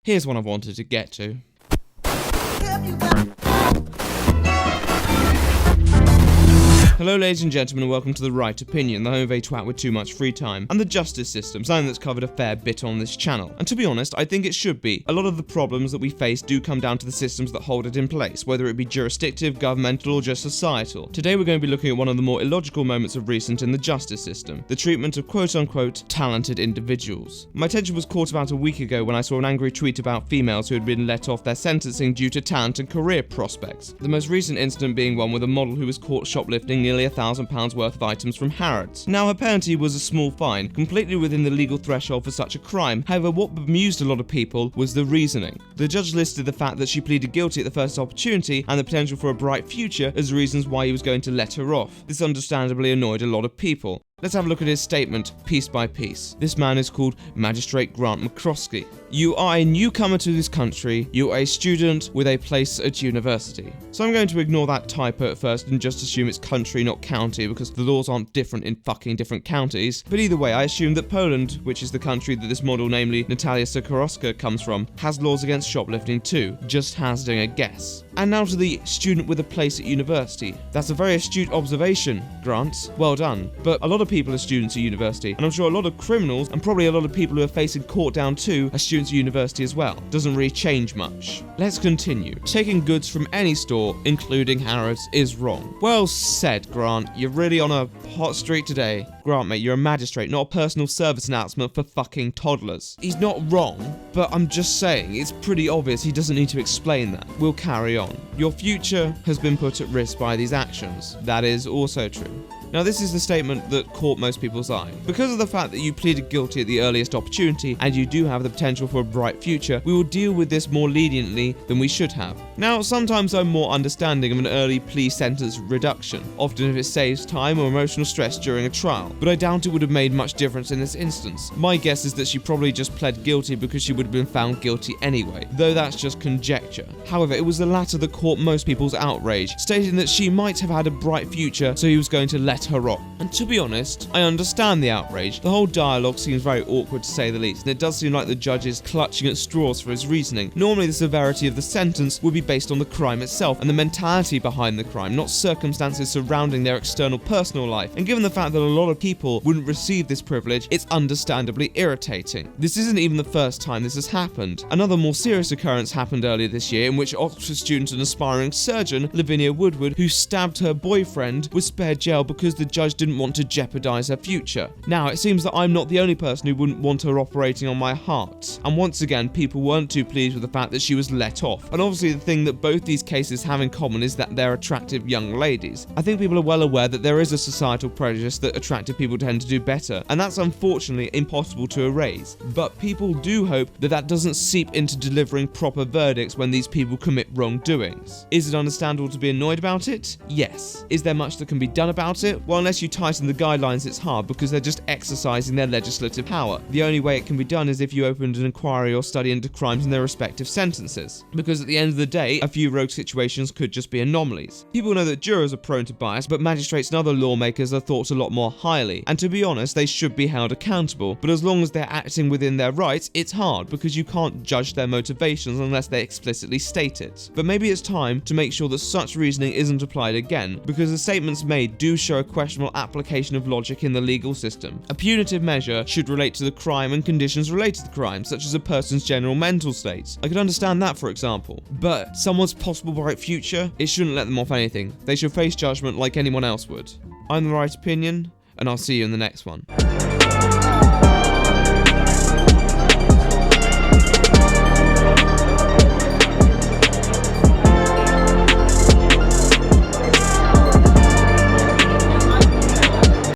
Here's one I've wanted to get to. Hello ladies and gentlemen and welcome to The Right Opinion, the home of a twat with too much free time, and the justice system, something that's covered a fair bit on this channel. And to be honest, I think it should be. A lot of the problems that we face do come down to the systems that hold it in place, whether it be jurisdictive, governmental, or just societal. Today we're going to be looking at one of the more illogical moments of recent in the justice system, the treatment of quote-unquote talented individuals. My attention was caught about a week ago when I saw an angry tweet about females who had been let off their sentencing due to talent and career prospects. The most recent incident being one with a model who was caught shoplifting nearly £1,000 worth of items from Harrod. Now, her penalty was a small fine, completely within the legal threshold for such a crime. However, what bemused a lot of people was the reasoning. The judge listed the fact that she pleaded guilty at the first opportunity and the potential for a bright future as reasons why he was going to let her off. This understandably annoyed a lot of people. Let's have a look at his statement, piece by piece. This man is called Magistrate Grant Mccrostie. You are a newcomer to this country. You are a student with a place at university. So I'm going to ignore that typo at first and just assume it's country, not county, because the laws aren't different in fucking different counties. But either way, I assume that Poland, which is the country that this model, namely Natalia Sokorowska, comes from, has laws against shoplifting too. Just hazarding a guess. And now to the student with a place at university. That's a very astute observation, Grant. Well done. But a lot of people are students at university, and I'm sure a lot of criminals, and probably a lot of people who are facing court down too, are students at university as well. Doesn't really change much. Let's continue. Taking goods from any store, including Harrod's, is wrong. Well said, Grant. You're really on a hot streak today. Grant, mate, you're a magistrate, not a personal service announcement for fucking toddlers. He's not wrong, but I'm just saying, it's pretty obvious he doesn't need to explain that. We'll carry on. Your future has been put at risk by these actions. That is also true. Now, this is the statement that caught most people's eye. Because of the fact that you pleaded guilty at the earliest opportunity and you do have the potential for a bright future, we will deal with this more leniently than we should have. Now, sometimes I'm more understanding of an early plea sentence reduction, often if it saves time or emotional stress during a trial, but I doubt it would have made much difference in this instance. My guess is that she probably just pled guilty because she would have been found guilty anyway, though that's just conjecture. However, it was the latter that caught most people's outrage, stating that she might have had a bright future, so he was going to let her off. And to be honest, I understand the outrage. The whole dialogue seems very awkward to say the least, and it does seem like the judge is clutching at straws for his reasoning. Normally the severity of the sentence would be based on the crime itself and the mentality behind the crime, not circumstances surrounding their external personal life. And given the fact that a lot of people wouldn't receive this privilege, it's understandably irritating. This isn't even the first time this has happened. Another more serious occurrence happened earlier this year in which Oxford student and aspiring surgeon Lavinia Woodward, who stabbed her boyfriend, was spared jail because the judge didn't want to jeopardize her future. Now, it seems that I'm not the only person who wouldn't want her operating on my heart. And once again, people weren't too pleased with the fact that she was let off. And obviously the thing that both these cases have in common is that they're attractive young ladies. I think people are well aware that there is a societal prejudice that attractive people tend to do better, and that's unfortunately impossible to erase. But people do hope that that doesn't seep into delivering proper verdicts when these people commit wrongdoings. Is it understandable to be annoyed about it? Yes. Is there much that can be done about it? Well, unless you tighten the guidelines, it's hard because they're just exercising their legislative power. The only way it can be done is if you opened an inquiry or study into crimes in their respective sentences. Because at the end of the day, a few rogue situations could just be anomalies. People know that jurors are prone to bias, but magistrates and other lawmakers are thought a lot more highly. And to be honest, they should be held accountable. But as long as they're acting within their rights, it's hard because you can't judge their motivations unless they explicitly state it. But maybe it's time to make sure that such reasoning isn't applied again, because the statements made do show a questionable application of logic in the legal system. A punitive measure should relate to the crime and conditions related to the crime, such as a person's general mental state. I could understand that, for example. But someone's possible bright future, it shouldn't let them off anything. They should face judgment like anyone else would. I'm The Right Opinion, and I'll see you in the next one.